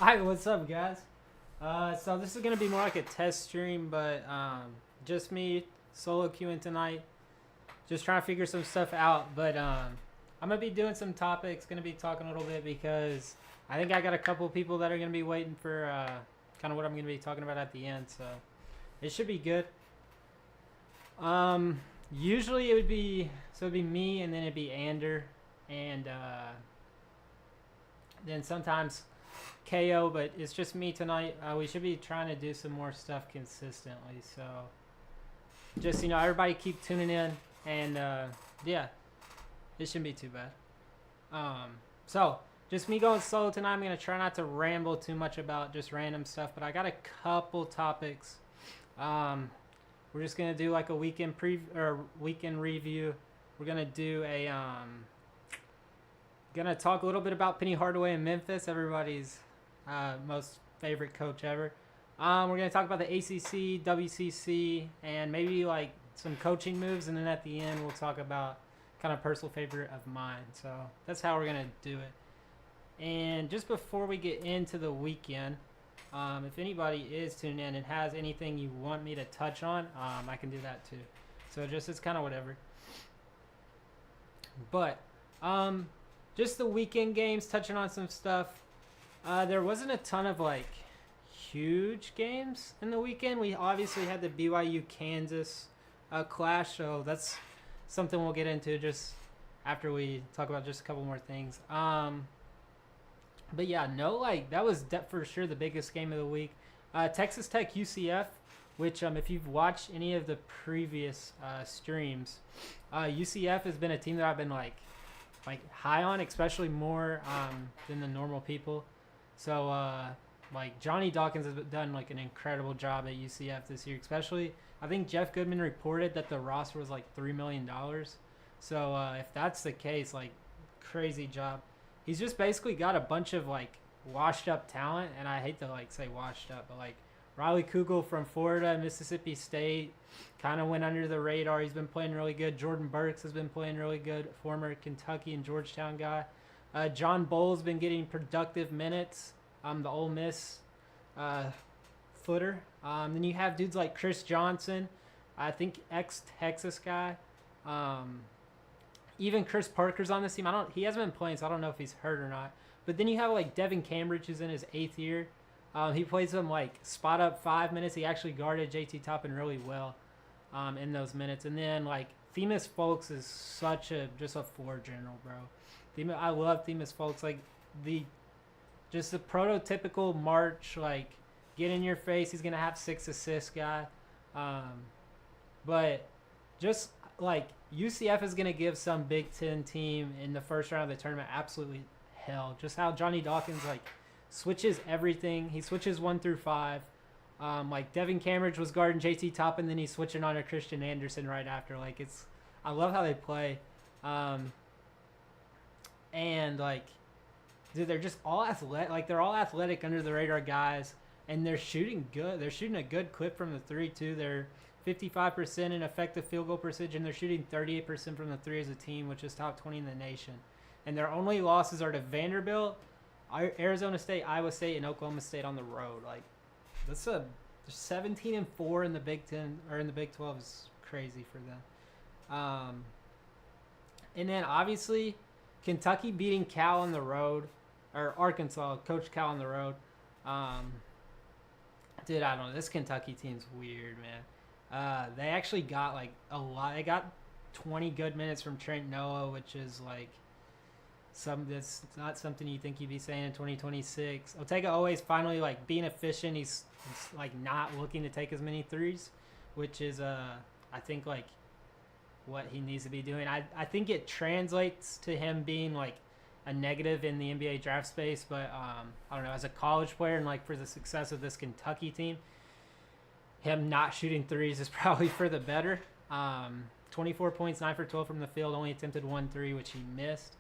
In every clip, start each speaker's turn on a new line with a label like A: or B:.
A: Alright, what's up, guys? So this is going to be more like a test stream, but just me solo queuing tonight. Just trying to figure some stuff out, but I'm going to be doing some topics, going to be talking a little bit because I think I got a couple people that are going to be waiting for kind of what I'm going to be talking about at the end, so it should be good. Usually it'd be me, and then it'd be Ander, and then sometimes KO, but it's just me tonight. We should be trying to do some more stuff consistently, so just, you know, everybody keep tuning in, and yeah, it shouldn't be too bad. So just me going solo tonight. I'm gonna try not to ramble too much about just random stuff, but I got a couple topics. We're just gonna do like a weekend weekend review. We're gonna do a gonna talk a little bit about Penny Hardaway in Memphis, everybody's most favorite coach ever. We're gonna talk about the ACC, WCC, and maybe like some coaching moves, and then at the end we'll talk about kind of personal favorite of mine. So that's how we're gonna do it. And just before we get into the weekend, if anybody is tuning in and has anything you want me to touch on, I can do that too. So just, it's kind of whatever. But just the weekend games, touching on some stuff. There wasn't a ton of like huge games in the weekend. We obviously had the BYU Kansas clash, so that's something we'll get into just after we talk about just a couple more things. But yeah, no, like that was for sure the biggest game of the week. Texas Tech UCF, which if you've watched any of the previous streams, UCF has been a team that I've been like high on, especially more than the normal people. So like Johnny Dawkins has done like an incredible job at UCF this year, especially I think Jeff Goodman reported that the roster was like $3 million. So if that's the case, like crazy job. He's just basically got a bunch of like washed up talent, and I hate to like say washed up, but like Riley Kugel from Florida, Mississippi State, kind of went under the radar. He's been playing really good. Jordan Burks has been playing really good, former Kentucky and Georgetown guy. John Bowles been getting productive minutes. The Ole Miss footer. Then you have dudes like Chris Johnson, I think ex-Texas guy. Even Chris Parker's on this team. He hasn't been playing, so I don't know if he's hurt or not. But then you have like Devin Cambridge, who's in his 8th year. He played some like spot up 5 minutes. He actually guarded JT Toppin really well in those minutes. And then like Themis Folks is just a floor general, bro. I love Themis Folks. Like the prototypical March, like get in your face. He's gonna have 6 assists guy. But just like UCF is gonna give some Big Ten team in the first round of the tournament absolutely hell. Just how Johnny Dawkins like switches everything. He switches 1 through 5. Like Devin Cambridge was guarding JT Toppin, then he's switching on to Christian Anderson right after. Like I love how they play. And like, dude, they're just all athletic. Like they're all athletic under the radar guys. and they're shooting good. They're shooting a good clip from the three too. They're 55% in effective field goal percentage, and they're shooting 38% from the three as a team, which is top 20 in the nation. And their only losses are to Vanderbilt, Arizona State, Iowa State, and Oklahoma State on the road. Like, that's a 17-4 in the Big 10 or in the Big 12 is crazy for them. And then obviously Kentucky beating Cal on the road, or Arkansas, Coach Cal on the road. Dude, I don't know. This Kentucky team's weird, man. They actually got like a lot. They got 20 good minutes from Trent Noah, which is like that's not something you think you'd be saying in 2026. Otega always finally like being efficient. He's like not looking to take as many threes, which is I think like what he needs to be doing. I think it translates to him being like a negative in the NBA draft space, but I don't know, as a college player and like for the success of this Kentucky team, him not shooting threes is probably for the better. 24 points, 9 for 12 from the field, only attempted 1 3, which he missed.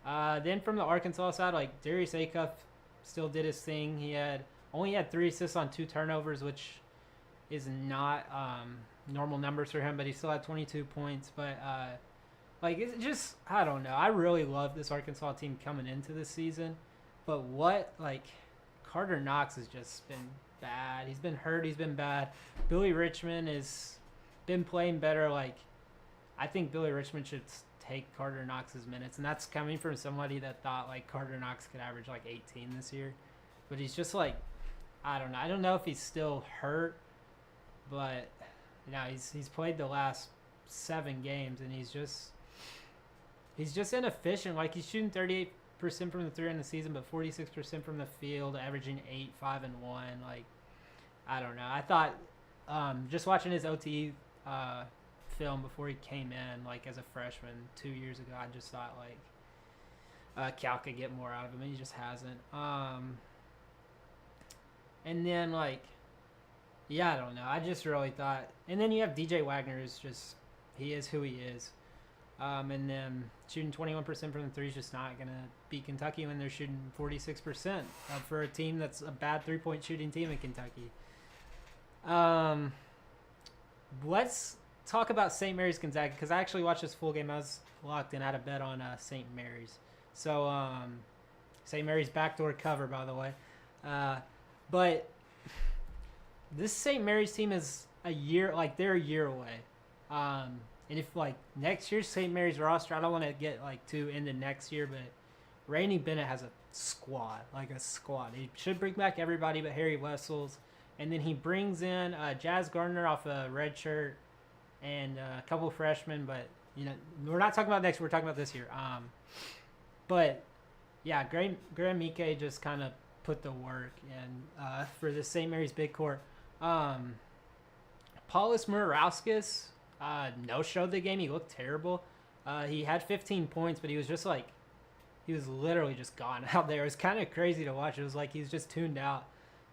A: Then from the Arkansas side, like Darius Acuff still did his thing. He only had 3 assists on 2 turnovers, which is not normal numbers for him, but he still had 22 points. But like, it's just, I don't know. I really love this Arkansas team coming into this season, but Carter Knox has just been bad. He's been hurt. He's been bad. Billy Richmond has been playing better. Like, I think Billy Richmond should take Carter Knox's minutes, and that's coming from somebody that thought like Carter Knox could average like 18 this year, but he's just like, I don't know. I don't know if he's still hurt, but he's played the last 7 games, and he's just inefficient. Like, he's shooting 38% from the 3 in the season, but 46% from the field, averaging 8, 5, and 1. Like, I don't know. I thought just watching his OTE film before he came in, like as a freshman 2 years ago, I just thought like Cal could get more out of him, and he just hasn't. And then I don't know. I just really thought, and then you have DJ Wagner, who's just, he is who he is. And then shooting 21% from the 3 is just not gonna beat Kentucky when they're shooting 46% for a team that's a bad 3-point shooting team in Kentucky. Let's talk about St. Mary's Gonzaga, because I actually watched this full game. I was locked in. I had a bet on St. Mary's. So St. Mary's backdoor cover, by the way. But this St. Mary's team is they're a year away. And if next year's St. Mary's roster, I don't want to get too into next year, but Rainey Bennett has a squad. He should bring back everybody but Harry Wessels, and then he brings in Jazz Gardner off a red shirt and a couple of freshmen, but we're not talking about next year, we're talking about this year. But yeah, Graham Ike just kind of put the work in for the St. Mary's big court. Paulus Murauskas no-showed the game. He looked terrible. He had 15 points, but he was just he was literally just gone out there. It was kind of crazy to watch. It was like he was just tuned out.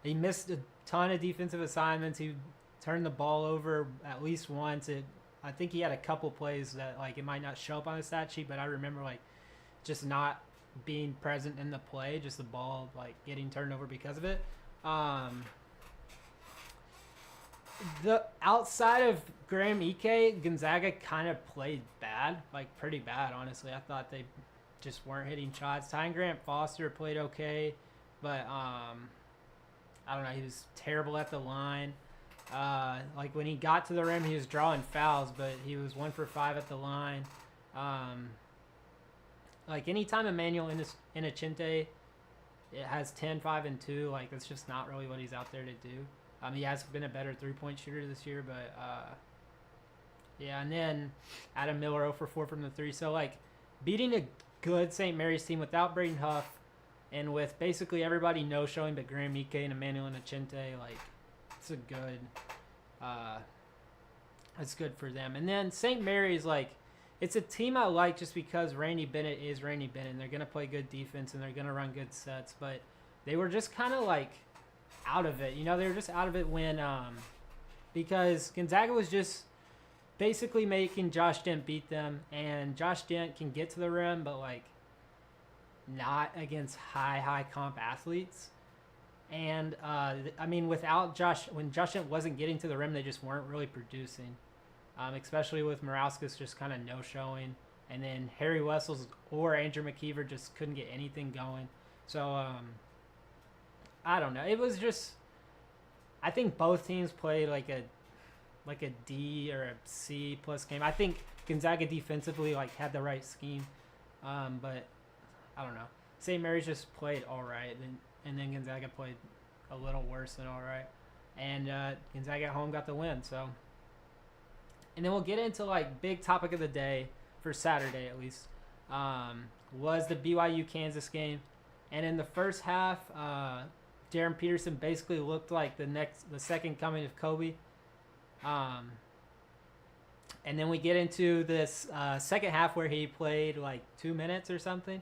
A: He missed a ton of defensive assignments. He turned the ball over at least once. I think he had a couple plays that it might not show up on the stat sheet, but I remember just not being present in the play, just the ball getting turned over because of it. The outside of Graham Ike, Gonzaga kind of played bad, pretty bad, honestly. I thought they just weren't hitting shots. Ty Grant Foster played okay, but I don't know, he was terrible at the line. When he got to the rim, he was drawing fouls, but he was 1 for 5 at the line. Anytime Emmanuel Inocente has 10, 5, and 2, that's just not really what he's out there to do. He has been a better 3-point shooter this year, but yeah. And then Adam Miller 0 for 4 from the 3. So beating a good St. Mary's team without Braden Huff and with basically everybody no showing but Graham Ike and Emmanuel Inocente, it's a good. It's good for them. And then St. Mary's it's a team I like just because Rainey Bennett is Rainey Bennett. They're gonna play good defense and they're gonna run good sets, but they were just kind of out of it. They were just out of it when because Gonzaga was just basically making Josh Dent beat them, and Josh Dent can get to the rim, but not against high comp athletes. And I mean, without Josh, when Josh wasn't getting to the rim, they just weren't really producing. Especially with Morauskas just kind of no showing, and then Harry Wessels or Andrew McKeever just couldn't get anything going. So I don't know. It was just, I think both teams played like a D or a C plus game. I think Gonzaga defensively like had the right scheme, but I don't know. St. Mary's just played all right, and then Gonzaga played a little worse than all right, and Gonzaga at home got the win. So, and then we'll get into like big topic of the day for Saturday at least, was the BYU Kansas game, and in the first half, Darren Peterson basically looked like the second coming of Kobe. And then we get into this second half where he played like 2 minutes or something.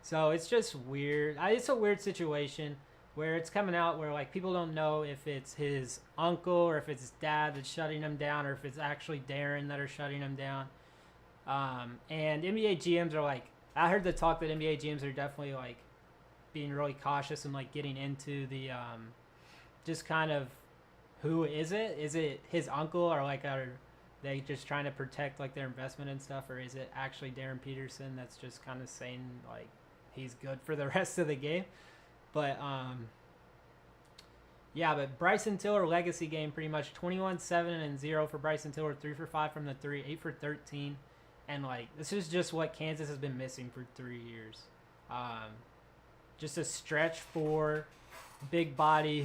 A: So it's just weird. It's a weird situation where it's coming out where like people don't know if it's his uncle or if it's his dad that's shutting him down or if it's actually Darren that are shutting him down. And NBA GMs are like, I heard the talk that NBA GMs are definitely like being really cautious and like getting into the just kind of who is it? Is it his uncle or like are they just trying to protect like their investment and stuff, or is it actually Darren Peterson that's just kind of saying like he's good for the rest of the game? But yeah, but Bryson Tiller legacy game pretty much 21-7-0 for Bryson Tiller, 3 for 5 from the 3, 8 for 13, and like this is just what Kansas has been missing for 3 years. Just a stretch for big body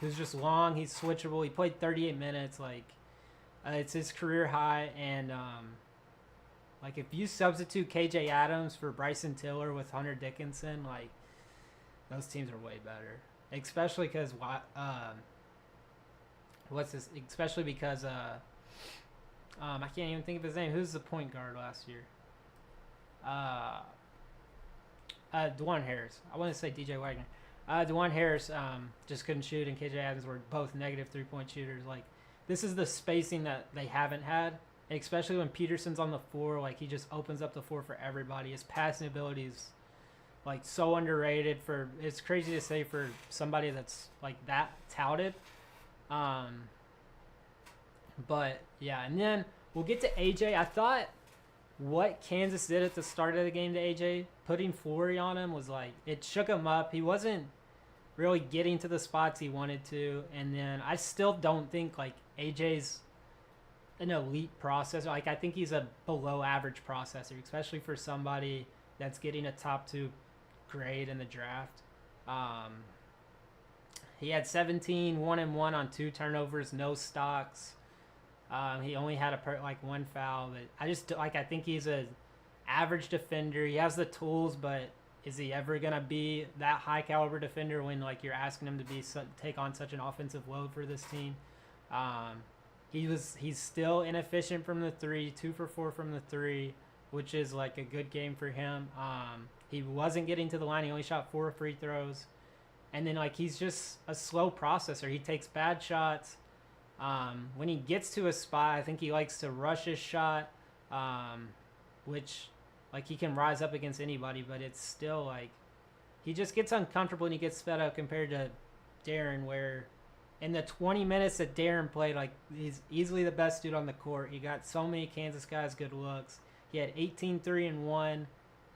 A: who's just long. He's switchable. He played 38 minutes. Like it's his career high, and like if you substitute KJ Adams for Bryson Tiller with Hunter Dickinson, like those teams are way better. Especially because Especially because I can't even think of his name. Who's the point guard last year? DeJuan Harris. I want to say DJ Wagner. DeJuan Harris just couldn't shoot, and KJ Adams were both negative 3-point shooters. Like this is the spacing that they haven't had, and especially when Peterson's on the floor. Like he just opens up the floor for everybody. His passing ability is like so underrated. It's crazy to say for somebody that's like that touted. But yeah, and then we'll get to AJ. I thought what Kansas did at the start of the game to AJ, putting Flory on him, was like it shook him up. He wasn't really getting to the spots he wanted to, and then I still don't think like AJ's an elite processor. Like I think he's a below average processor, especially for somebody that's getting a top 2 grade in the draft. He had 17, 1-1 on 2 turnovers, no stocks. He only had one foul, but I think he's a average defender. He has the tools, but is he ever gonna be that high caliber defender when like you're asking him to take on such an offensive load for this team? He's still inefficient from the 3, 2 for 4 from the 3, which is like a good game for him. He wasn't getting to the line. He only shot 4 free throws, and then like he's just a slow processor. He takes bad shots. When he gets to a spot, I think he likes to rush his shot, which like he can rise up against anybody, but it's still like he just gets uncomfortable and he gets fed up compared to Darren, where in the 20 minutes that Darren played, like he's easily the best dude on the court. He got so many Kansas guys good looks. He had 18, 3, and 1,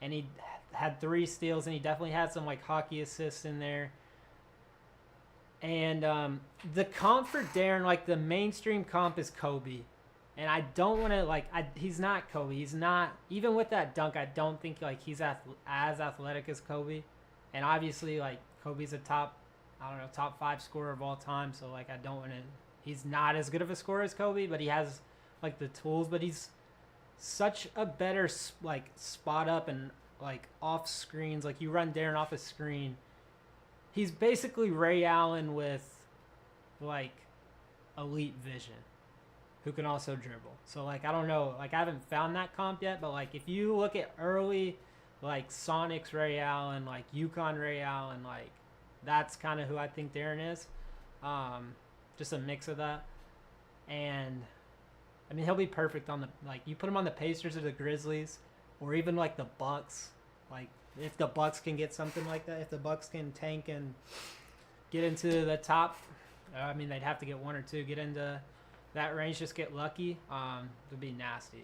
A: and he had 3 steals, and he definitely had some like hockey assists in there. And the comp for Darren, like the mainstream comp is Kobe. And I don't want to, he's not Kobe. He's not, even with that dunk, I don't think, like, he's as athletic as Kobe. And obviously, like, Kobe's a top 5 scorer of all time. So, like, I don't want to, he's not as good of a scorer as Kobe, but he has, like, the tools. But he's such a better, like, spot up and, like, off screens. Like, you run Darren off a screen. He's basically Ray Allen with, like, elite vision, who can also dribble. So, like, I don't know. Like, I haven't found that comp yet, but, like, if you look at early, like, Sonics Ray Allen, like, UConn Ray Allen, like, that's kind of who I think Darren is. Just a mix of that. And, I mean, he'll be perfect on the, like, you put him on the Pacers or the Grizzlies, or even, like, the Bucks. Like, if the Bucks can get something like that, if the Bucks can tank and get into the top. I mean, they'd have to get 1 or 2, get into that range, just get lucky. It'd be nasty.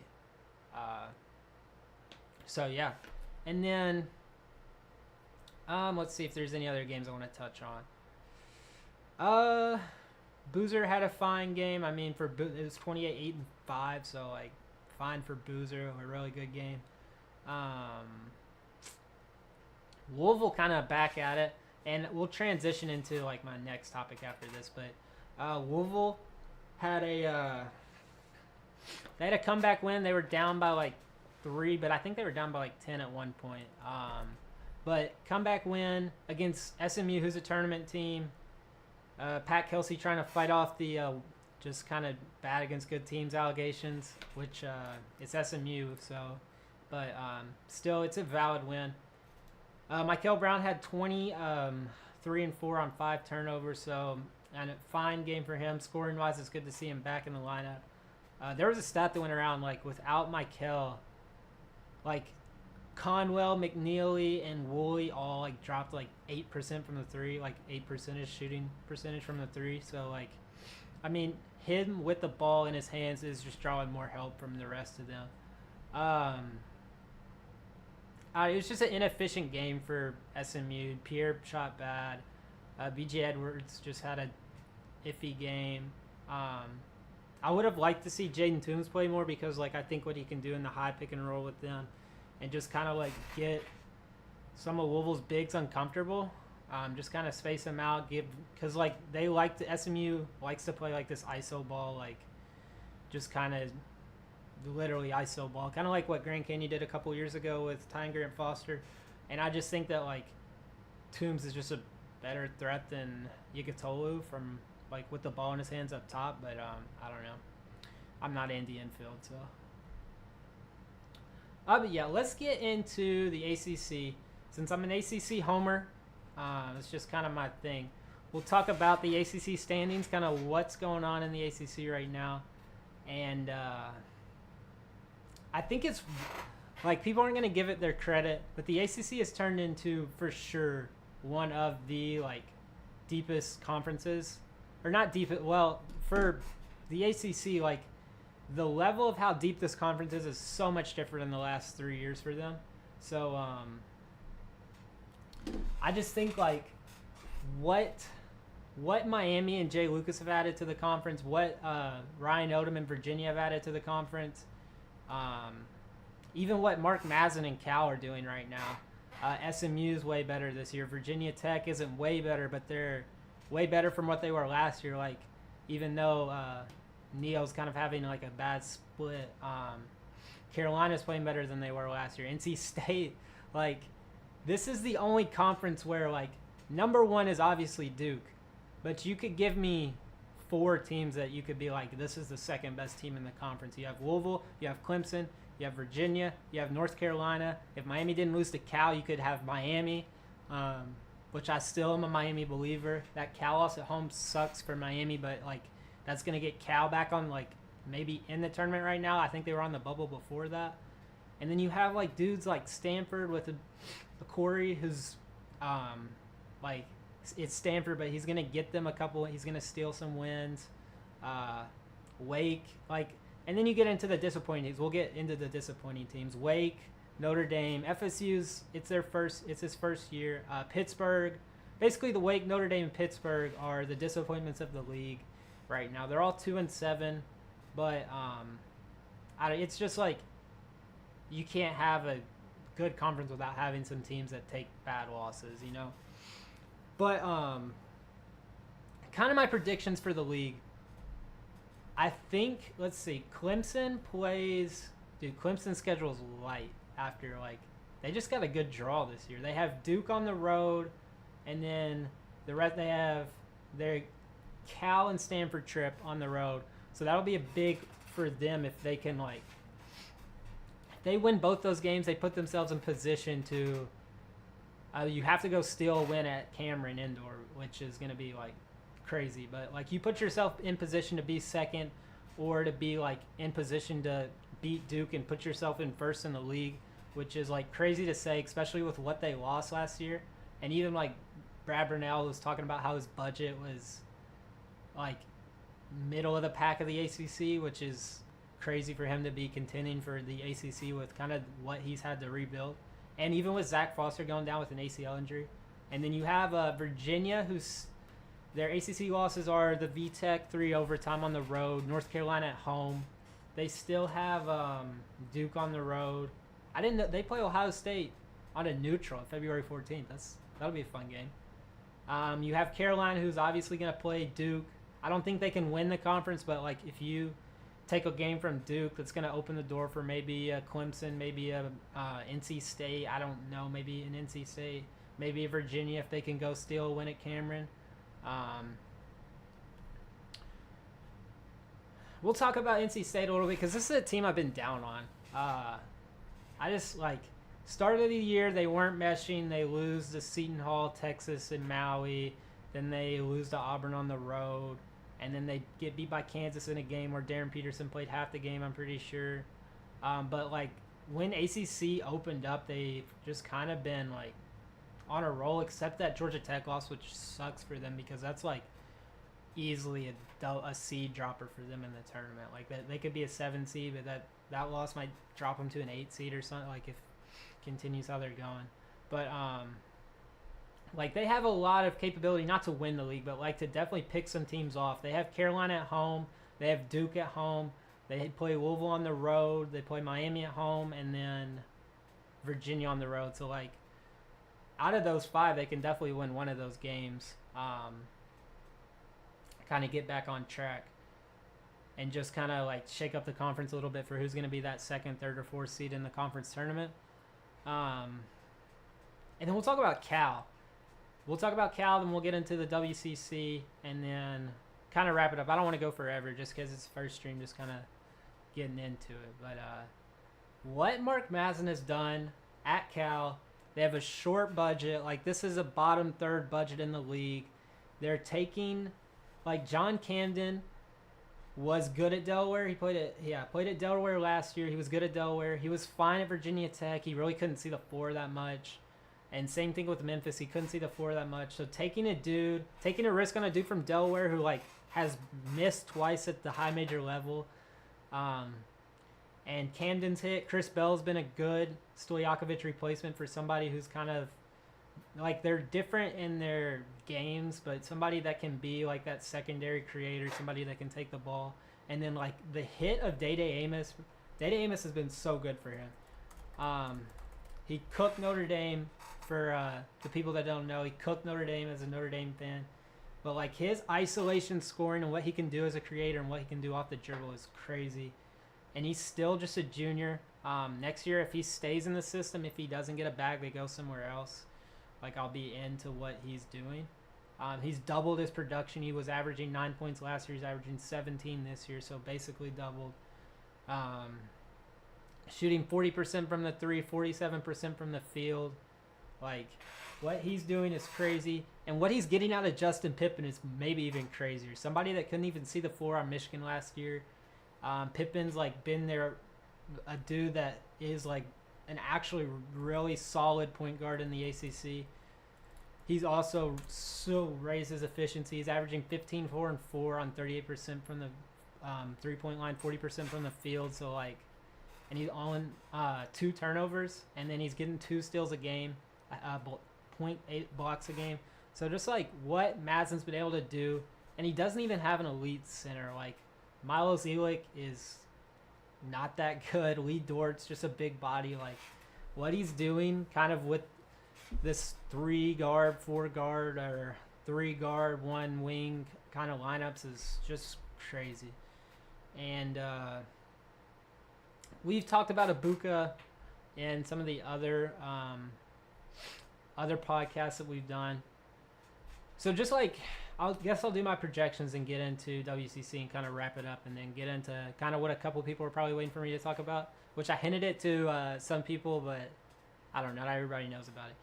A: So yeah, and then let's see if there's any other games I want to touch on. Boozer had a fine game. I mean, it was 28-8-5, so like fine for Boozer, a really good game. Louisville kind of back at it, and we'll transition into like my next topic after this. But Louisville had they had a comeback win. They were down by like 3, but I think they were down by like 10 at one point. But comeback win against SMU, who's a tournament team. Pat Kelsey trying to fight off the just kind of bad against good teams allegations, which it's SMU, so, but still it's a valid win. Michael Brown had 20, 3 and 4 on 5 turnovers, so and a fine game for him. Scoring wise, it's good to see him back in the lineup. There was a stat that went around like without Michael, like Conwell, McNeely, and Woolley all like dropped like 8% from the 3, like 8% shooting percentage from the 3. So like, I mean, him with the ball in his hands is just drawing more help from the rest of them. It was just an inefficient game for SMU. Pierre shot bad. BJ Edwards just had a iffy game. I would have liked to see Jaden Toombs play more because like I think what he can do in the high pick and roll with them and just kind of like get some of Louisville's bigs uncomfortable. Just kind of space them out, because like they like to, SMU likes to play like this ISO ball, like just kind of literally ISO ball, kind of like what Grand Canyon did a couple years ago with Tynger and Foster. And I just think that like Toombs is just a better threat than Yigitolu from like with the ball in his hands up top. But I don't know. I'm not Andy Enfield, so. But yeah, let's get into the ACC. Since I'm an ACC homer, it's just kind of my thing. We'll talk about the ACC standings, kind of what's going on in the ACC right now. And I think it's like people aren't going to give it their credit, but the ACC has turned into for sure one of the like deepest conferences, or not deep. Well, for the ACC, like the level of how deep this conference is so much different in the last 3 years for them. So I just think like what Miami and Jay Lucas have added to the conference, what Ryan Odom and Virginia have added to the conference, even what Mark Mazin and Cal are doing right now. SMU is way better this year. Virginia Tech isn't way better, but they're way better from what they were last year. Like, even though Neo's kind of having like a bad split, Carolina's playing better than they were last year. NC State, like, this is the only conference where like number one is obviously Duke, but you could give me 4 teams that you could be like, this is the second best team in the conference. You have Louisville, you have Clemson, you have Virginia, you have North Carolina. If Miami didn't lose to Cal, you could have Miami, which I still am a Miami believer. That Cal loss at home sucks for Miami, but like that's going to get Cal back on like maybe in the tournament right now. I think they were on the bubble before that. And then you have like dudes like Stanford with a Corey who's like it's Stanford, but he's going to get them a couple. He's going to steal some wins. Wake, like, and then you get into the disappointing teams. We'll get into the disappointing teams. Wake, Notre Dame, FSU's. It's his first year. Pittsburgh, basically the Wake, Notre Dame, and Pittsburgh are the disappointments of the league right now. They're all 2-7, but it's just like you can't have a good conference without having some teams that take bad losses, you know. But kind of my predictions for the league. I think, let's see, Clemson's schedule is light after, like, they just got a good draw this year. They have Duke on the road, and then the rest they have their Cal and Stanford trip on the road. So that'll be a big for them if they can, like, if they win both those games, they put themselves in position to, you have to go steal a win at Cameron Indoor, which is going to be, like, crazy. But like you put yourself in position to be second or to be like in position to beat Duke and put yourself in first in the league, which is like crazy to say, especially with what they lost last year. And even like Brad Burnell was talking about how his budget was like middle of the pack of the ACC, which is crazy for him to be contending for the ACC with kind of what he's had to rebuild. And even with Zach Foster going down with an ACL injury. And then you have Virginia, who's their ACC losses are the VTech 3 overtime on the road, North Carolina at home. They still have Duke on the road. I didn't know they play Ohio State on a neutral February 14th. That'll be a fun game. You have Carolina, who's obviously going to play Duke. I don't think they can win the conference, but like if you take a game from Duke, that's going to open the door for maybe a Clemson, maybe a NC State. I don't know, maybe an NC State, maybe a Virginia if they can go steal a win at Cameron. We'll talk about NC State a little bit because this is a team I've been down on. I just like start of the year they weren't meshing. They lose to Seton Hall, Texas, and Maui. Then they lose to Auburn on the road, and then they get beat by Kansas in a game where Darren Peterson played half the game. I'm pretty sure. But like when ACC opened up, they've just kind of been like on a roll, except that Georgia Tech loss, which sucks for them because that's like easily a seed dropper for them in the tournament. Like they could be a 7 seed, but that loss might drop them to an 8 seed or something. Like if it continues how they're going, but like they have a lot of capability not to win the league, but like to definitely pick some teams off. They have Carolina at home, they have Duke at home, they play Louisville on the road, they play Miami at home, and then Virginia on the road. So like out of those 5, they can definitely win one of those games. Kind of get back on track and just kind of like shake up the conference a little bit for who's going to be that 2nd, 3rd, or 4th seed in the conference tournament. And then we'll talk about Cal. Then we'll get into the WCC, and then kind of wrap it up. I don't want to go forever just because it's first stream, just kind of getting into it. But what Mark Mazin has done at Cal, they have a short budget. Like this is a bottom 3rd budget in the league. They're taking... Like John Camden was good at Delaware. He played at Delaware last year. He was good at Delaware. He was fine at Virginia Tech. He really couldn't see the floor that much. And same thing with Memphis. He couldn't see the floor that much. So taking a risk on a dude from Delaware who like has missed twice at the high major level. And Camden's hit. Chris Bell's been a good Stojakovic replacement for somebody who's kind of like they're different in their games, but somebody that can be like that secondary creator, somebody that can take the ball. And then like the hit of Dede Amos has been so good for him. He cooked Notre Dame. For the people that don't know, he cooked Notre Dame as a Notre Dame fan. But like his isolation scoring and what he can do as a creator and what he can do off the dribble is crazy. And he's still just a junior. Next year, if he stays in the system, if he doesn't get a bag, they go somewhere else. Like I'll be into what he's doing. He's doubled his production. He was averaging 9 points last year. He's averaging 17 this year, so basically doubled. Shooting 40% from the 3, 47% from the field. Like, what he's doing is crazy. And what he's getting out of Justin Pippen is maybe even crazier. Somebody that couldn't even see the floor on Michigan last year. Pippen's, like, been there, a dude that is, like, an actually really solid point guard in the ACC. He's also so raised his efficiency. He's averaging 15, 4, and 4 on 38% from the three-point line, 40% from the field. So, like, and he's on 2 turnovers, and then he's getting 2 steals a game. 0.8 blocks a game. So just like what Madsen's been able to do, and he doesn't even have an elite center. Like Milo Zelic is not that good. Lee Dort's just a big body. Like what he's doing kind of with this 3 guard, 4 guard, or 3 guard, 1 wing kind of lineups is just crazy. And we've talked about Ibuka and some of the other podcasts that we've done. So just like I'll do my projections and get into WCC and kind of wrap it up, and then get into kind of what a couple people are probably waiting for me to talk about, which I hinted it to some people, but I don't know, not everybody knows about it.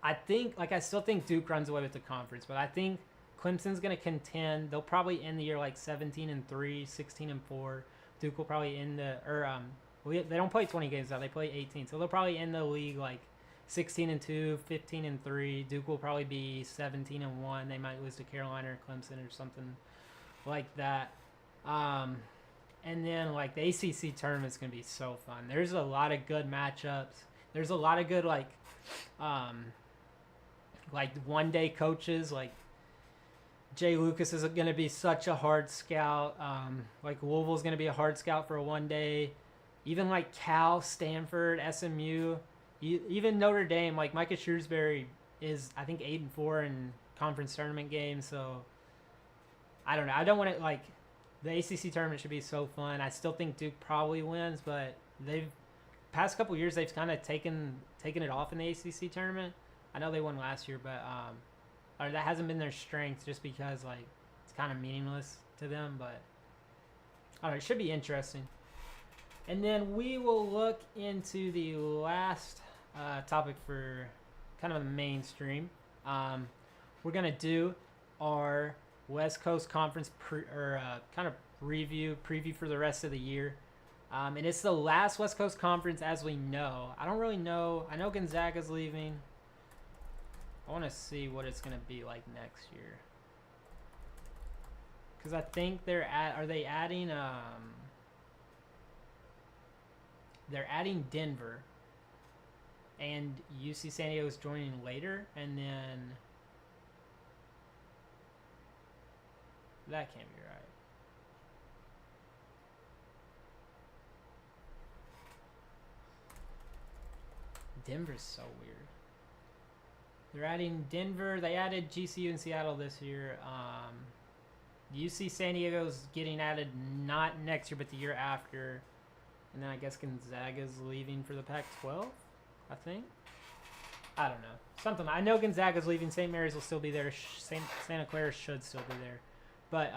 A: I still think Duke runs away with the conference, but I think Clemson's going to contend. They'll probably end the year like 17-3, 16-4. Duke will probably end they don't play 20 games now. They play 18. So they'll probably end the league like 16-2, 15-3. Duke will probably be 17-1. They might lose to Carolina or Clemson or something like that. And then like the ACC tournament's gonna be so fun. There's a lot of good matchups. There's a lot of good like one day coaches. Like Jay Lucas is gonna be such a hard scout. Like Louisville's gonna be a hard scout for a one day. Even like Cal, Stanford, SMU, even Notre Dame. Like Micah Shrewsbury is I think 8-4 in conference tournament games. So I don't know. I don't want to like. The ACC tournament should be so fun. I still think Duke probably wins, but they've past couple years they've kind of taken it off in the ACC tournament. I know they won last year, but or that hasn't been their strength just because like it's kind of meaningless to them. But I don't know, it should be interesting. And then we will look into the last topic for kind of a mainstream. We're gonna do our West Coast Conference kind of preview for the rest of the year. And it's the last West Coast Conference as we know. I don't really know. I know Gonzaga's leaving. I want to see what it's going to be like next year. Because I think are they adding, they're adding Denver. And UC San Diego is joining later. And then that can't be right. Denver's so weird. They're adding Denver. They added GCU in Seattle this year. UC San Diego's getting added not next year, but the year after. And then I guess Gonzaga's leaving for the Pac-12, I think. I don't know. Something. I know Gonzaga's leaving. St. Mary's will still be there. Santa Clara should still be there. But,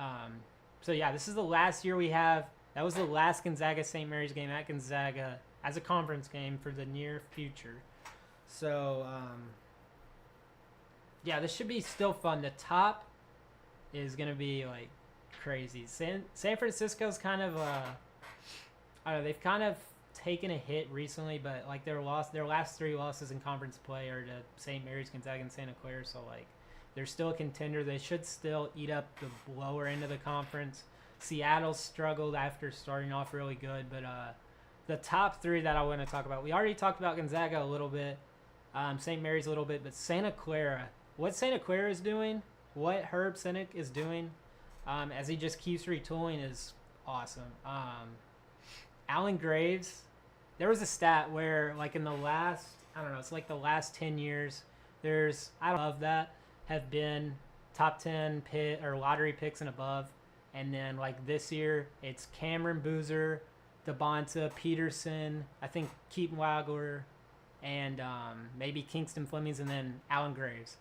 A: so yeah, this is the last year we have. That was the last Gonzaga-St. Mary's game at Gonzaga as a conference game for the near future. So, yeah, this should be still fun. The top is going to be, like, crazy. San Francisco's kind of, I don't know, they've kind of taken a hit recently, but, like, their last three losses in conference play are to St. Mary's, Gonzaga, and Santa Clara, so, like, they're still a contender. They should still eat up the lower end of the conference. Seattle struggled after starting off really good, but the top three that I want to talk about, we already talked about Gonzaga a little bit, St. Mary's a little bit, but Santa Clara. What Santa Clara is doing, what Herb Senick is doing, as he just keeps retooling is awesome. Alan Graves, there was a stat where, like, in the last, I don't know, it's like the last 10 years, I love that, have been top 10 lottery picks and above. And then, like, this year, it's Cameron Boozer, Devonta, Peterson, I think Keaton Wagler, and maybe Kingston Flemings, and then Alan Graves,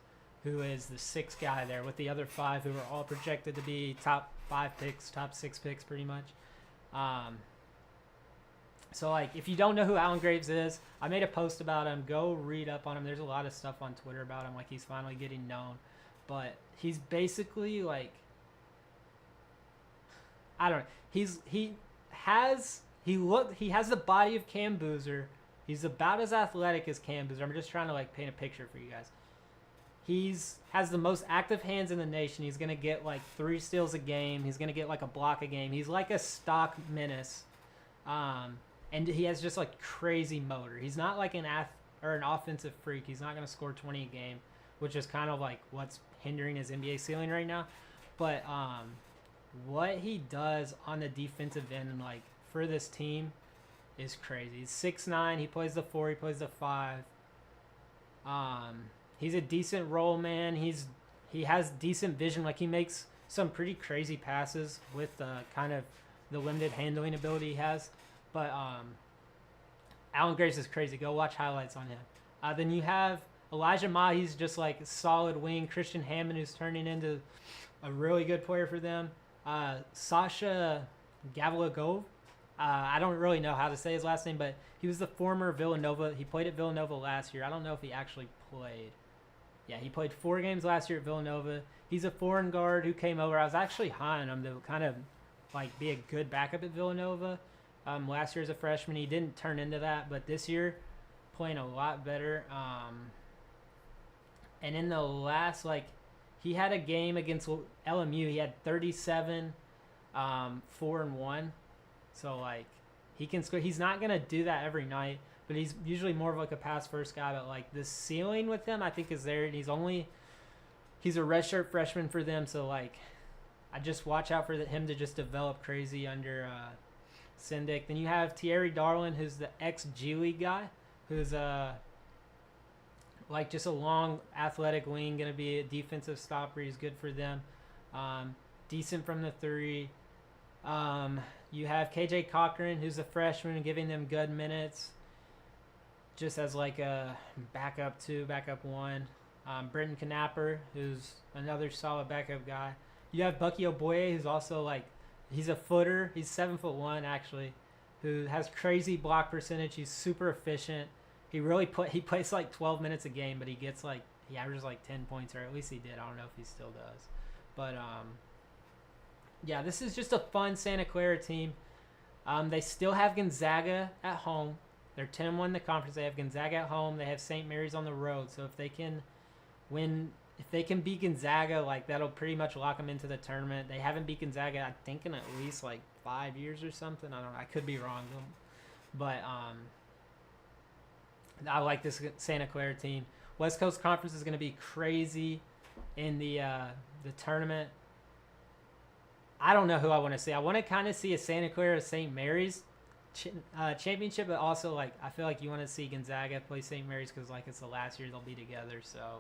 A: who is the sixth guy there with the other five who are all projected to be top 5 picks, top 6 picks pretty much. So, like, if you don't know who Alan Graves is, I made a post about him. Go read up on him. There's a lot of stuff on Twitter about him. Like, he's finally getting known. But he's basically, like, I don't know. He has the body of Cam Boozer. He's about as athletic as Cam Boozer. I'm just trying to, like, paint a picture for you guys. Has the most active hands in the nation. He's going to get, like, 3 steals a game. He's going to get, like, a block a game. He's like a stock menace. And he has just, like, crazy motor. He's not like an offensive freak. He's not going to score 20 a game, which is kind of like what's hindering his NBA ceiling right now. But what he does on the defensive end and, like, for this team is crazy. He's 6'9". He plays the 4. He plays the 5. He's a decent role man. He has decent vision. Like, he makes some pretty crazy passes with kind of the limited handling ability he has. But Alan Graves is crazy. Go watch highlights on him. Then you have Elijah Mahi's just like a solid wing. Christian Hammond, who's turning into a really good player for them. Sasha Gavrilogov. I don't really know how to say his last name, but he was the former Villanova. He played at Villanova last year. I don't know if he actually played. Yeah, he played 4 games last year at Villanova. He's a foreign guard who came over. I was actually high on him to kind of, like, be a good backup at Villanova. Last year as a freshman, he didn't turn into that, but this year playing a lot better. And in the last, like, he had a game against LMU. He had 37, 4-1. So, like, he can score. He's not going to do that every night, but he's usually more of like a pass first guy. But, like, the ceiling with him, I think, is there. And he's a redshirt freshman for them. So, like, I just watch out for him to just develop crazy under Syndic. Then you have Thierry Darlin, who's the ex-G League guy, who's like just a long athletic wing, going to be a defensive stopper. He's good for them. Decent from the three. You have KJ Cochran, who's a freshman, giving them good minutes just as like a backup 2, backup 1. Brenton Knapper, who's another solid backup guy. You have Bucky Oboye, who's also like, he's a footer. He's 7'1" actually, who has crazy block percentage. He's super efficient. He plays like 12 minutes a game, but he averages like 10 points, or at least he did. I don't know if he still does. But yeah, this is just a fun Santa Clara team. They still have Gonzaga at home. They're 10-1 in the conference. They have Gonzaga at home. They have St. Mary's on the road. So if they can beat Gonzaga, like, that'll pretty much lock them into the tournament. They haven't beat Gonzaga, I think, in at least like 5 years or something. I don't know. I could be wrong, but I like this Santa Clara team. West Coast Conference is going to be crazy in the tournament. I don't know who I want to see. I want to kind of see a Santa Clara St. Mary's championship, but also, like, I feel like you want to see Gonzaga play St. Mary's because, like, it's the last year they'll be together. So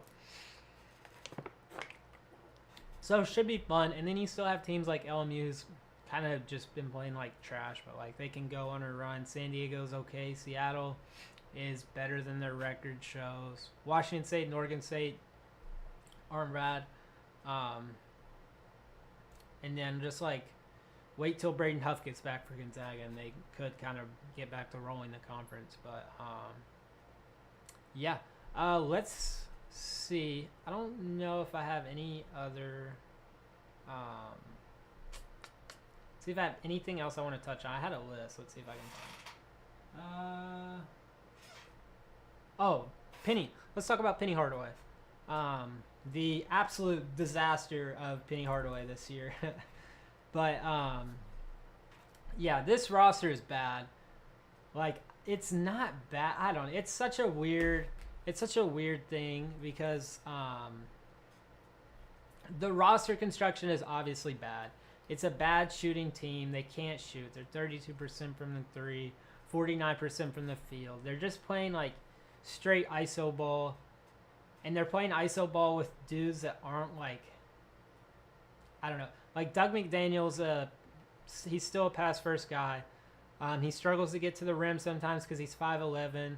A: it should be fun. And then you still have teams like LMU's kind of just been playing like trash, but like they can go on a run. San Diego's okay. Seattle is better than their record shows. Washington State and Oregon State aren't rad. And then just like wait till Braden Huff gets back for Gonzaga, and they could kind of get back to rolling the conference. But yeah, let's see. I don't know if I have any other. See if I have anything else I want to touch on. I had a list. Let's see if I can find. Oh, Penny. Let's talk about Penny Hardaway. The absolute disaster of Penny Hardaway this year. But yeah, this roster is bad. Like, it's not bad. I don't know. It's such a weird thing because the roster construction is obviously bad. It's a bad shooting team. They can't shoot. They're 32% from the three, 49% from the field. They're just playing like straight ISO ball, and they're playing ISO ball with dudes that aren't like, I don't know. Like Doug McDaniel's, he's still a pass first guy. He struggles to get to the rim sometimes because he's 5'11".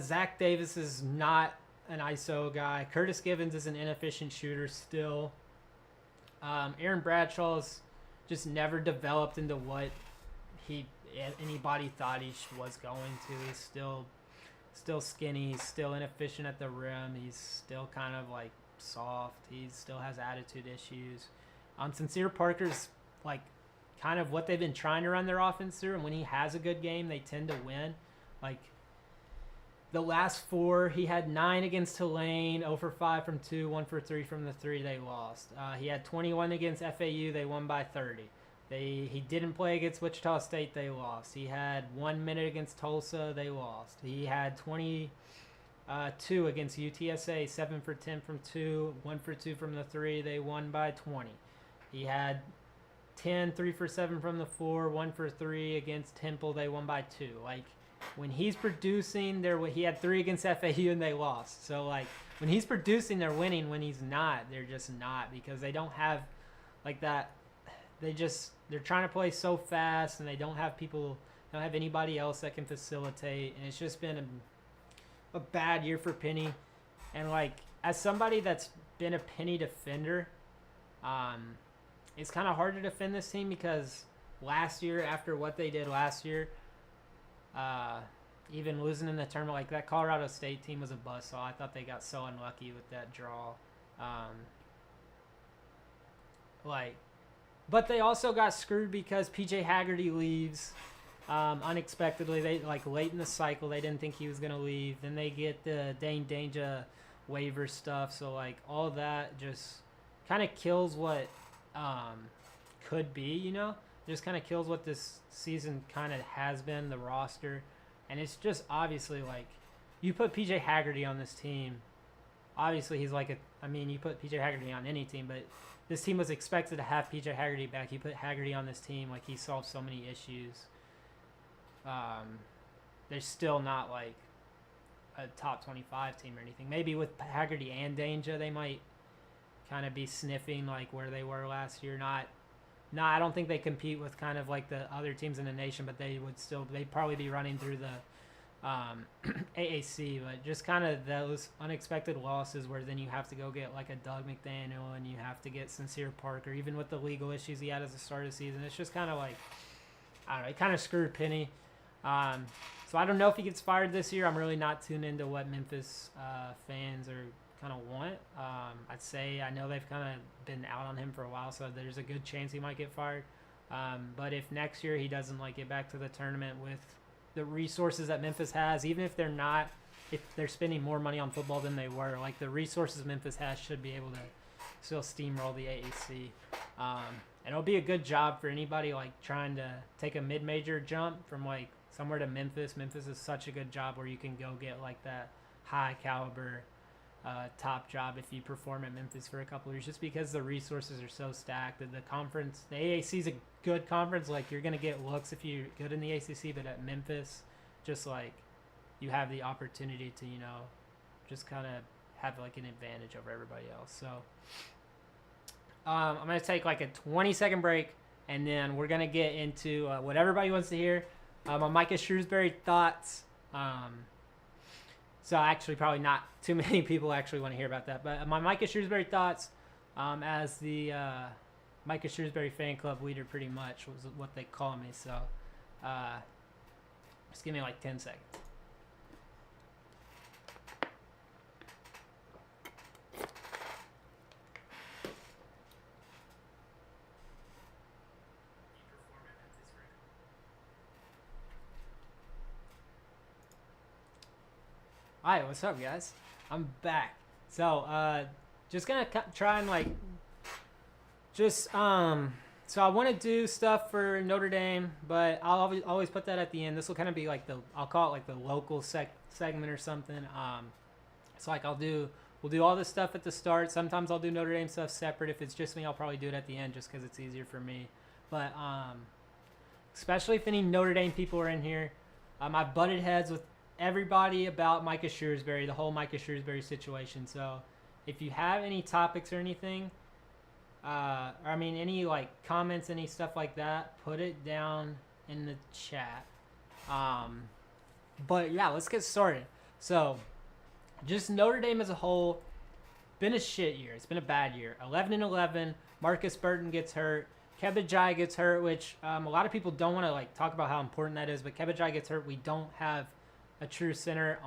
A: Zach Davis is not an ISO guy. Curtis Givens is an inefficient shooter still. Aaron Bradshaw's just never developed into what anybody thought he was going to. He's still skinny. He's still inefficient at the rim. He's still kind of like soft. He still has attitude issues. Sincere Parker's like kind of what they've been trying to run their offense through, and when he has a good game, they tend to win. Like the last 4, he had 9 against Tulane, 0 for 5 from 2, 1 for 3 from the 3. They lost. He had 21 against FAU. They won by 30. He didn't play against Wichita State. They lost. He had 1 minute against Tulsa. They lost. He had 22 against UTSA, 7 for 10 from 2, 1 for 2 from the 3. They won by 20. He had 3 for 7 from the 4, 1 for 3 against Temple. They won by 2. Like, when he's producing, he had 3 against FAU and they lost. So, like, when he's producing, they're winning. When he's not, they're just not, because they don't have, like, that. They're trying to play so fast, and they don't have anybody else that can facilitate. And it's just been a bad year for Penny. And, like, as somebody that's been a Penny defender, it's kind of hard to defend this team because last year, after what they did last year, even losing in the tournament, like that Colorado State team was a buzzsaw. I thought they got so unlucky with that draw. But they also got screwed because PJ Haggerty leaves. unexpectedly. They like late in the cycle, they didn't think he was gonna leave. Then they get the Dane Danger waiver stuff, so like all that just kind of kills what could be, just kind of kills what this season kind of has been, the roster. And it's just obviously like you put PJ Haggerty on this team. Obviously, he's like you put PJ Haggerty on any team, but this team was expected to have PJ Haggerty back. You put Haggerty on this team, like he solved so many issues. They're still not like a top 25 team or anything. Maybe with Haggerty and Danger, they might kind of be sniffing like where they were last year. I don't think they compete with kind of like the other teams in the nation, but they'd probably be running through the AAC. But just kind of those unexpected losses where then you have to go get like a Doug McDaniel and you have to get Sincere Parker, even with the legal issues he had at the start of the season. It's just kind of like, I don't know, it kind of screwed Penny. So I don't know if he gets fired this year. I'm really not tuned into what Memphis fans are kind of want. I'd say I know they've kind of been out on him for a while, so there's a good chance he might get fired. But if next year he doesn't like get back to the tournament with the resources that Memphis has, even if they're spending more money on football than they were, like the resources Memphis has should be able to still steamroll the AAC. And it'll be a good job for anybody like trying to take a mid-major jump from like somewhere to Memphis. Memphis is such a good job where you can go get like that high caliber top job if you perform at Memphis for a couple of years, just because the resources are so stacked. The conference, the AAC is a good conference. Like you're gonna get looks if you're good in the ACC, but at Memphis, just like you have the opportunity to just kind of have like an advantage over everybody else. So I'm gonna take like a 20-second break, and then we're gonna get into what everybody wants to hear. My Micah Shrewsbury thoughts. So actually, probably not too many people actually want to hear about that. But my Micah Shrewsbury thoughts, as the Micah Shrewsbury fan club leader, pretty much was what they call me. So just give me like 10 seconds. Alright, what's up, guys? I'm back. So, just gonna try and like, so I want to do stuff for Notre Dame, but I'll always put that at the end. This will kind of be like I'll call it like the local segment or something. So like we'll do all this stuff at the start. Sometimes I'll do Notre Dame stuff separate. If it's just me, I'll probably do it at the end just because it's easier for me. But especially if any Notre Dame people are in here, I butted heads with everybody about Micah Shrewsbury, the whole Micah Shrewsbury situation. So if you have any topics or anything, any like comments, any stuff like that, put it down in the chat. But yeah, let's get started. So just Notre Dame as a whole, been a shit year. It's been a bad year. 11-11. Marcus Burton gets hurt. Kebajai gets hurt, which a lot of people don't want to like talk about how important that is. But Kebajai gets hurt. We don't have a true center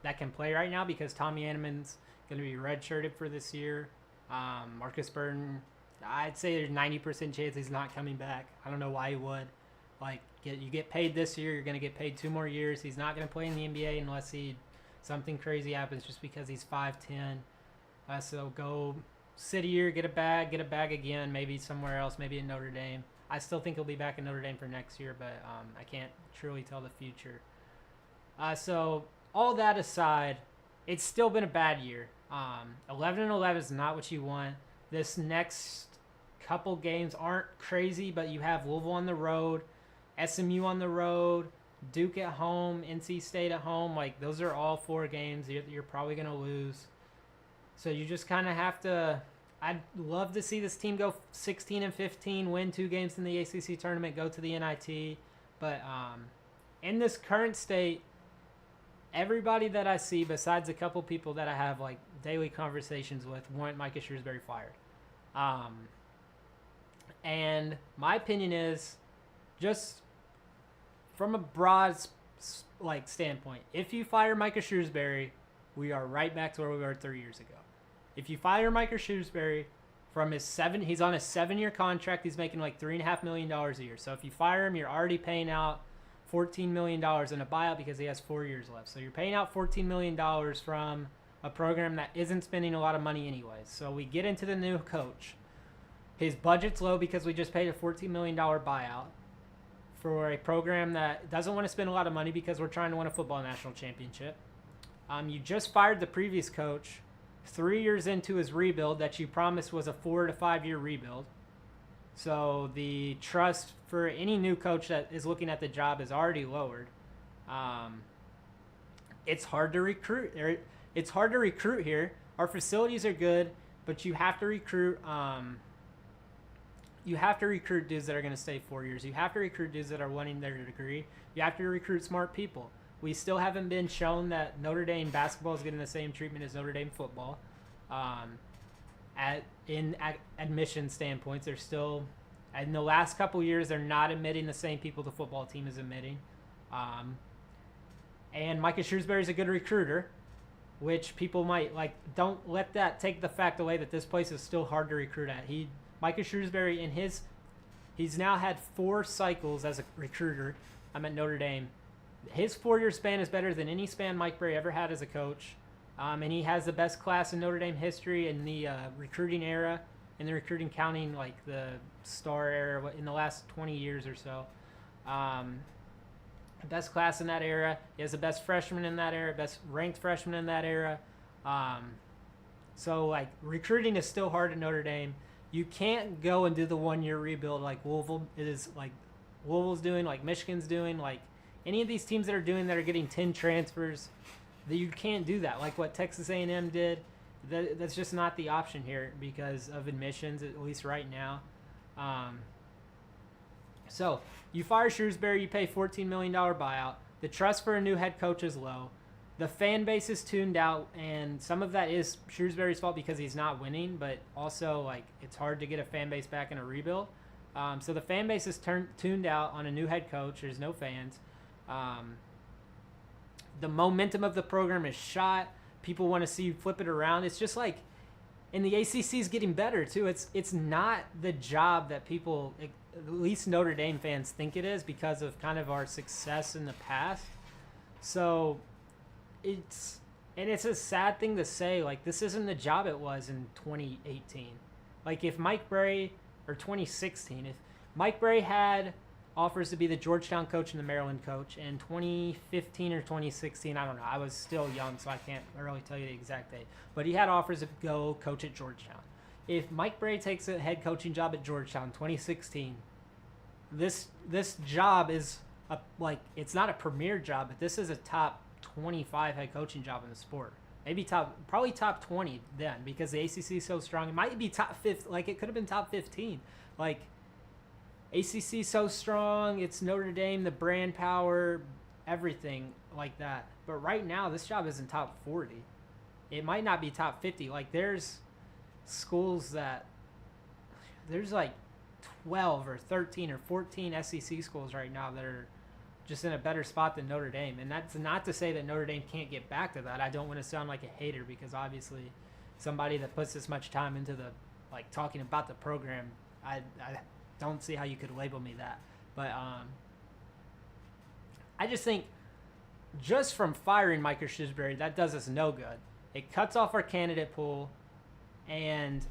A: that can play right now because Tommy Animan's going to be redshirted for this year. Marcus Burton, I'd say there's 90% chance he's not coming back. I don't know why he would. Like, you get paid this year, you're going to get paid 2 more years. He's not going to play in the NBA unless something crazy happens just because he's 5'10". So go sit a year, get a bag again, maybe somewhere else, maybe in Notre Dame. I still think he'll be back in Notre Dame for next year, but I can't truly tell the future. So all that aside, it's still been a bad year. 11-11 is not what you want. This next couple games aren't crazy, but you have Louisville on the road, SMU on the road, Duke at home, NC State at home. Like, those are all 4 games you're probably going to lose. So you just kind of have to – I'd love to see this team go 16-15, win 2 games in the ACC tournament, go to the NIT. But in this current state, everybody that I see, besides a couple people that I have like daily conversations with, want Micah Shrewsbury fired. And my opinion is, just from a broad like standpoint, if you fire Micah Shrewsbury, we are right back to where we were 3 years ago. If you fire Micah Shrewsbury from he's on a 7-year contract. He's making like $3.5 million a year. So if you fire him, you're already paying out $14 million in a buyout because he has 4 years left. So you're paying out $14 million from a program that isn't spending a lot of money anyways. So we get into the new coach. His budget's low because we just paid a $14 million buyout for a program that doesn't want to spend a lot of money because we're trying to win a football national championship. You just fired the previous coach 3 years into his rebuild that you promised was a 4 to 5 year rebuild. So the trust for any new coach that is looking at the job is already lowered. It's hard to recruit. It's hard to recruit here. Our facilities are good, but you have to recruit. You have to recruit dudes that are going to stay 4 years. You have to recruit dudes that are wanting their degree. You have to recruit smart people. We still haven't been shown that Notre Dame basketball is getting the same treatment as Notre Dame football. At admission standpoints, they're still, in the last couple years, they're not admitting the same people the football team is admitting. And Micah Shrewsbury's a good recruiter, which people might like. Don't let that take the fact away that this place is still hard to recruit at. Micah Shrewsbury he's now had 4 cycles as a recruiter. I'm at Notre Dame. His 4-year span is better than any span Mike Brey ever had as a coach. And he has the best class in Notre Dame history in the recruiting era, in the recruiting counting like the star era in the last 20 years or so. Best class in that era. He has the best freshman in that era, best ranked freshman in that era. So like recruiting is still hard at Notre Dame. You can't go and do the 1-year rebuild like Louisville's doing, like Michigan's doing, like any of these teams that are getting 10 transfers. That you can't do that like what Texas A&M did. That's just not the option here because of admissions, at least right now. So you fire Shrewsbury, you pay $14 million buyout. The trust for a new head coach is low. The fan base is tuned out, and some of that is Shrewsbury's fault because he's not winning, but also like it's hard to get a fan base back in a rebuild. So the fan base is tuned out on a new head coach. There's no fans. The momentum of the program is shot. People want to see you flip it around. It's just like, and the ACC is getting better too. It's not the job that people, at least Notre Dame fans, think it is because of kind of our success in the past. So it's a sad thing to say. Like this isn't the job it was in 2018. Like if Mike Brey, or 2016, if Mike Brey had offers to be the Georgetown coach and the Maryland coach in 2015 or 2016. I don't know. I was still young, so I can't really tell you the exact date. But he had offers to go coach at Georgetown. If Mike Brey takes a head coaching job at Georgetown 2016, this job is it's not a premier job, but this is a top 25 head coaching job in the sport. Maybe probably top 20 then because the ACC is so strong. It might be top 5. Like it could have been top 15. Like ACC so strong, it's Notre Dame, the brand power, everything like that. But right now, this job isn't top 40. It might not be top 50. Like there's schools there's like 12 or 13 or 14 SEC schools right now that are just in a better spot than Notre Dame. And that's not to say that Notre Dame can't get back to that. I don't want to sound like a hater because obviously somebody that puts this much time into talking about the program, I don't see how you could label me that. But I just think just from firing Micah Shrewsbury, that does us no good. It cuts off our candidate pool. And,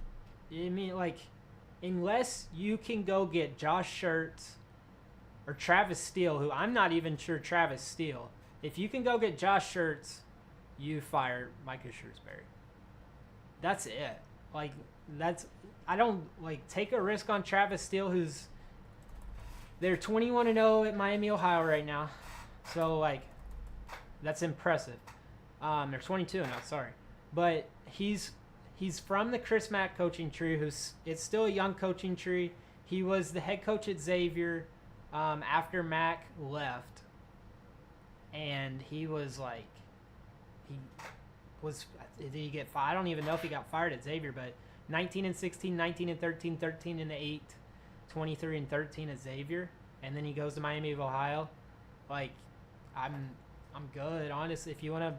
A: unless you can go get Josh Schertz or Travis Steele, who I'm not even sure Travis Steele. If you can go get Josh Schertz, you fire Micah Shrewsbury. That's it. I don't take a risk on Travis Steele, they're 21-0 at Miami, Ohio right now. So that's impressive. They're 22-0, sorry. But he's from the Chris Mack coaching tree, it's still a young coaching tree. He was the head coach at Xavier after Mack left. And he was did he get fired? I don't even know if he got fired at Xavier, but 19-16, 19-13, 13-8, 23-13 at Xavier, and then he goes to Miami of Ohio. I'm good, honestly. If you want to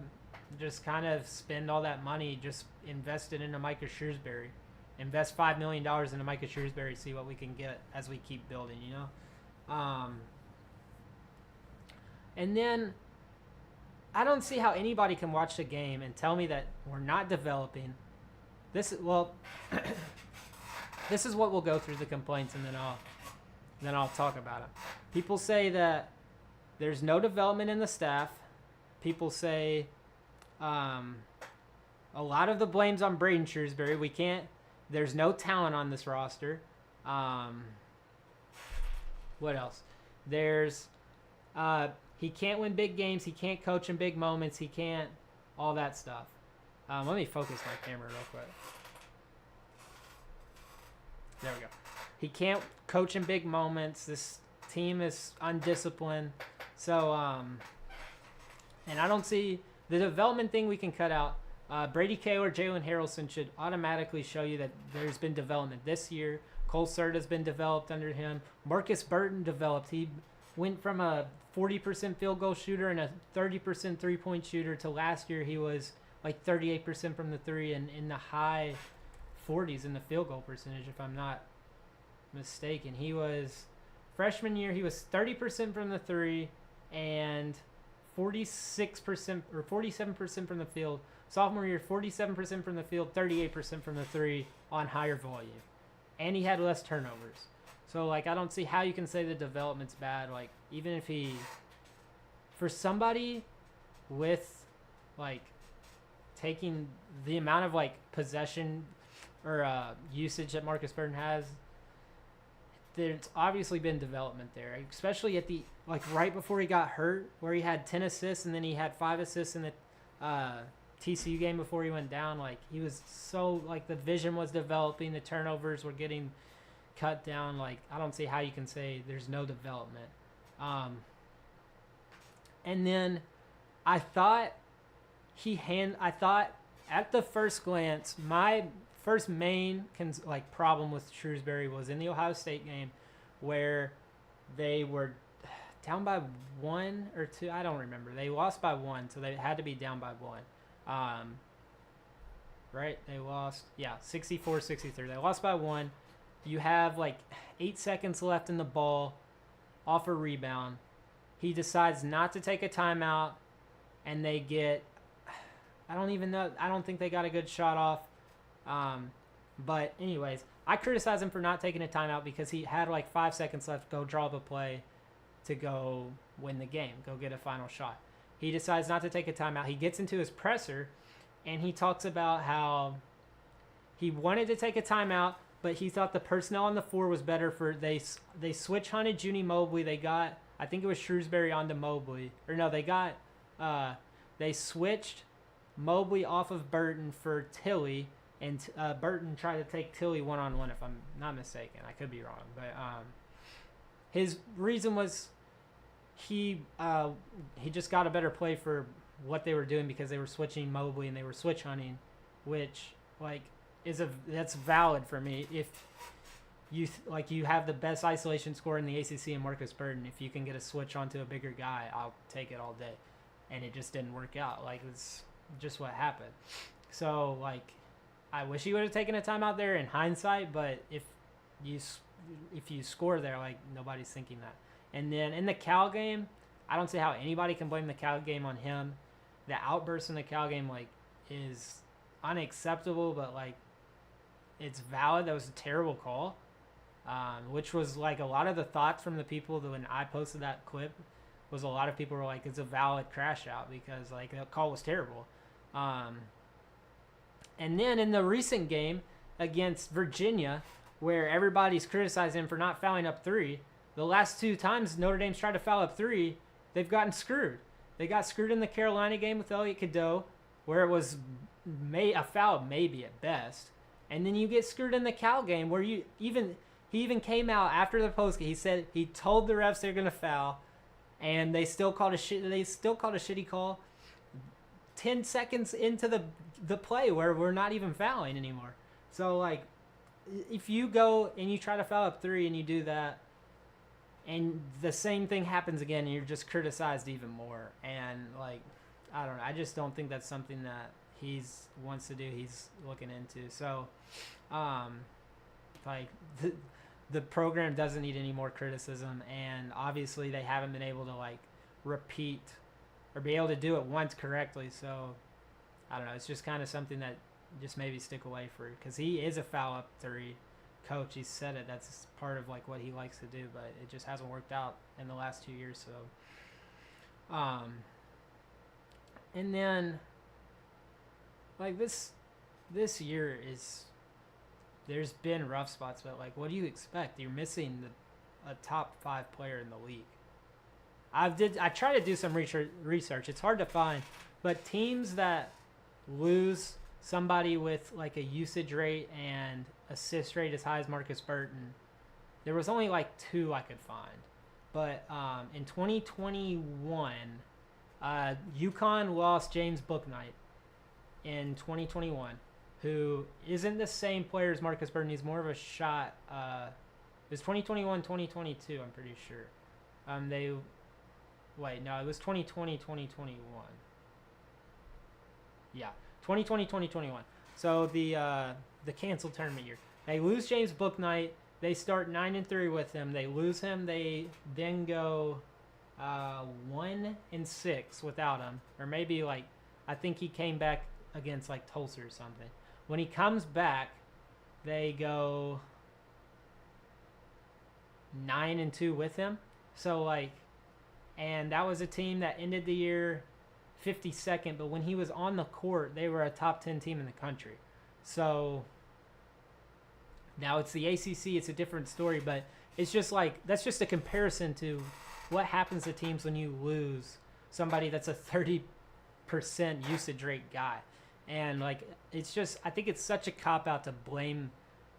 A: just kind of spend all that money, just invest it into Micah Shrewsbury. Invest $5 million into Micah Shrewsbury, see what we can get as we keep building, And then I don't see how anybody can watch the game and tell me that we're not developing. This well, this is what we'll go through the complaints, and then I'll talk about them. People say that there's no development in the staff. People say a lot of the blame's on Braden Shrewsbury. There's no talent on this roster. What else? There's he can't win big games. He can't coach in big moments. He can't all that stuff. Let me focus my camera real quick. There we go. He can't coach in big moments. This team is undisciplined. So, and I don't see the development thing we can cut out. Brady Kaler, Jalen Harrelson should automatically show you that there's been development this year. Cole Surt has been developed under him. Marcus Burton developed. He went from a 40% field goal shooter and a 30% three-point shooter to last year he was like 38% from the three and in the high 40s in the field goal percentage, if I'm not mistaken. He was, freshman year, he was 30% from the three and 46% or 47% from the field. Sophomore year, 47% from the field, 38% from the three on higher volume. And he had less turnovers. So, like, I don't see how you can say the development's bad. Like, even if he, for somebody with, like, taking the amount of, like, possession or usage that Marcus Burton has, there's obviously been development there, especially at the, like, right before he got hurt, where he had 10 assists and then he had 5 assists in the TCU game before he went down. Like, he was so, like, the vision was developing, the turnovers were getting cut down. Like, I don't see how you can say there's no development. And then I thought at the first glance, my first main problem with Shrewsbury was in the Ohio State game where they were down by 1 or 2. I don't remember. They lost by 1, so they had to be down by 1. Right? They lost, 64-63. They lost by 1. You have like 8 seconds left in the ball off a rebound. He decides not to take a timeout, and they get, I don't even know, I don't think they got a good shot off. But anyways, I criticize him for not taking a timeout because he had like 5 seconds left to go draw up a play to go win the game, go get a final shot. He decides not to take a timeout. He gets into his presser, and he talks about how he wanted to take a timeout, but he thought the personnel on the floor was better for, they switch hunted Junie Mobley. They got, I think it was Shrewsbury onto Mobley. Or no, they switched Mobley off of Burton for Tilly, and Burton tried to take Tilly one-on-one, if I'm not mistaken. I could be wrong. But his reason was he just got a better play for what they were doing because they were switching Mobley and they were switch hunting, which, like, that's valid for me. If you have the best isolation scorer in the ACC in Marcus Burton, if you can get a switch onto a bigger guy, I'll take it all day. And it just didn't work out. Like, it's just what happened. So, like, I wish he would have taken a timeout there in hindsight, but if you score there, like, nobody's thinking that. And then in the Cal game, I don't see how anybody can blame the Cal game on him. The outburst in the Cal game, like, is unacceptable, but, like, it's valid. That was a terrible call, which was, like, a lot of the thoughts from the people that when I posted that clip was a lot of people were like, it's a valid crash out because, like, that call was terrible. And then in the recent game against Virginia, where everybody's criticizing him for not fouling up 3, the last 2 times Notre Dame's tried to foul up 3, they've gotten screwed. They got screwed in the Carolina game with Elliot Cadeau, where it was a foul maybe at best. And then you get screwed in the Cal game where he even came out after the postgame. He said he told the refs they're going to foul, and they still called a shitty call 10 seconds into the play where we're not even fouling anymore. So, like, if you go and you try to foul up 3 and you do that, and the same thing happens again, and you're just criticized even more. And, like, I don't know. I just don't think that's something that he's wants to do. He's looking into. So, like, the program doesn't need any more criticism, and obviously they haven't been able to, like, repeat or be able to do it once correctly. So I don't know. It's just kind of something that just maybe stick away for, because he is a foul up three coach. He said it. That's part of like what he likes to do, but it just hasn't worked out in the last 2 years. So, and then like this year is, there's been rough spots, but like, what do you expect? You're missing a top 5 player in the league. I try to do some research. It's hard to find, but teams that lose somebody with like a usage rate and assist rate as high as Marcus Burton, there was only like 2 I could find. But in 2021, UConn lost James Bouknight in 2021, who isn't the same player as Marcus Burton. He's more of a shot. It was 2021, 2022, I'm pretty sure. It was 2020, 2021. Yeah, 2020, 2021. So the canceled tournament year. They lose James Bouknight. They start 9-3 with him. They lose him. They then go 1-6 without him, or maybe like, I think he came back against like Tulsa or something. When he comes back, they go 9-2 with him. So like, and that was a team that ended the year 52nd, but when he was on the court, they were a top 10 team in the country. So now it's the ACC, it's a different story, but it's just like, that's just a comparison to what happens to teams when you lose somebody that's a 30% usage rate guy. And like, it's just, I think it's such a cop-out to blame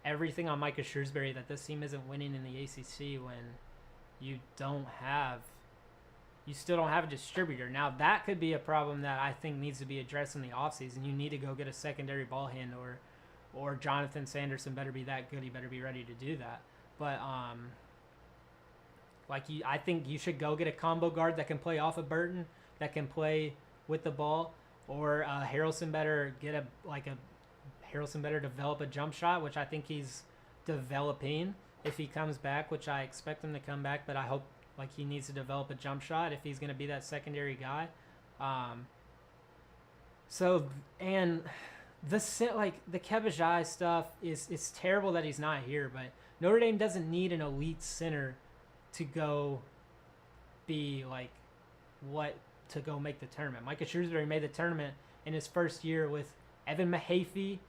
A: everything on Micah Shrewsbury that this team isn't winning in the ACC when you still don't have a distributor. Now, that could be a problem that I think needs to be addressed in the offseason. You need to go get a secondary ball handler, or Jonathan Sanderson better be that good. He better be ready to do that. But I think you should go get a combo guard that can play off of Burton, that can play with the ball, or Harrelson better develop a jump shot, which I think he's developing if he comes back, which I expect him to come back, but I hope like he needs to develop a jump shot if he's going to be that secondary guy. And the Kebajai stuff is terrible that he's not here, but Notre Dame doesn't need an elite center to go be like to go make the tournament. Micah Shrewsbury made the tournament in his first year with Evan Mahaffey,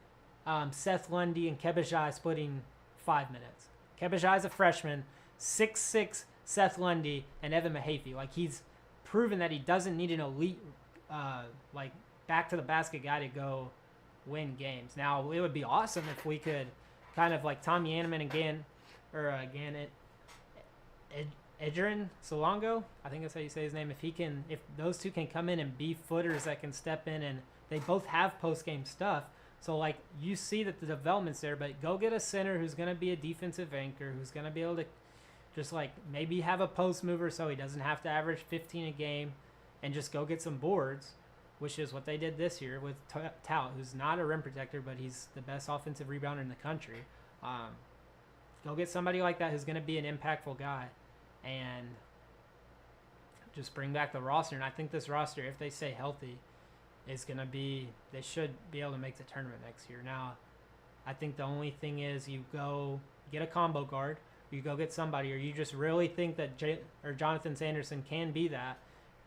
A: Seth Lundy, and Kebajai splitting 5 minutes. Kebajai's a freshman, 6'6", Seth Lundy, and Evan Mahaffey. Like, he's proven that he doesn't need an elite, back to the basket guy to go win games. Now, it would be awesome if we could kind of like Tom Yanneman and Edrin Solongo, I think that's how you say his name. If those two can come in and be footers that can step in, and they both have post-game stuff. So, like, you see that the development's there, but go get a center who's going to be a defensive anchor, who's going to be able to just, like, maybe have a post mover so he doesn't have to average 15 a game, and just go get some boards, which is what they did this year with Tout, who's not a rim protector, but he's the best offensive rebounder in the country. Go get somebody like that who's going to be an impactful guy, and just bring back the roster. And I think this roster, if they stay healthy, is going to be, they should be able to make the tournament next year. Now, I think the only thing is you go get a combo guard, you go get somebody, or you just really think that Jonathan Sanderson can be that,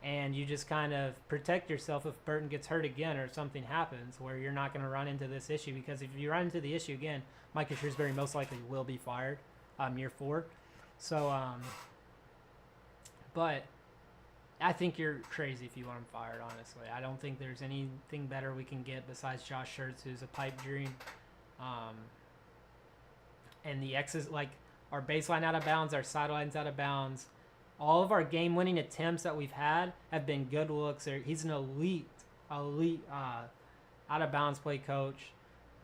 A: and you just kind of protect yourself if Burton gets hurt again or something happens where you're not going to run into this issue. Because if you run into the issue again, Micah Shrewsbury most likely will be fired year 4. So, but I think you're crazy if you want him fired, honestly. I don't think there's anything better we can get besides Josh Schertz, who's a pipe dream. And the X's, like, our baseline out of bounds, our sidelines out of bounds. All of our game-winning attempts that we've had have been good looks. He's an elite out-of-bounds play coach.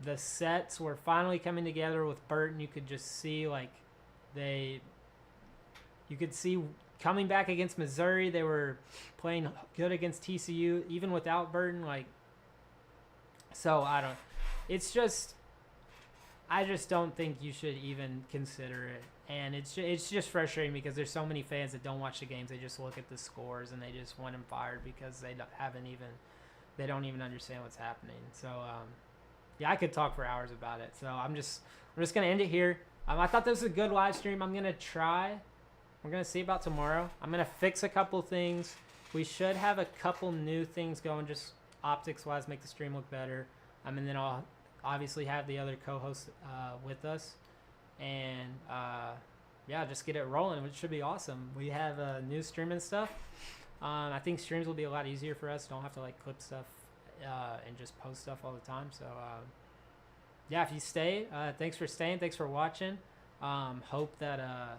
A: The sets were finally coming together with Burton. You could just see, like, you could see coming back against Missouri, they were playing good against TCU, even without Burton. Like, so it's just, I just don't think you should even consider it. And it's just frustrating because there's so many fans that don't watch the games. They just look at the scores and they just want him fired because they don't even understand what's happening. So yeah, I could talk for hours about it. So I'm just gonna end it here. I thought this was a good live stream. I'm gonna try. We're gonna see about tomorrow. I'm gonna fix a couple things. We should have a couple new things going, just optics wise, make the stream look better. And then I'll obviously have the other co-hosts with us, and yeah, just get it rolling, which should be awesome. We have new streaming stuff. I think streams will be a lot easier for us. Don't have to like clip stuff and just post stuff all the time. So yeah, if you stay, thanks for staying, thanks for watching. Hope that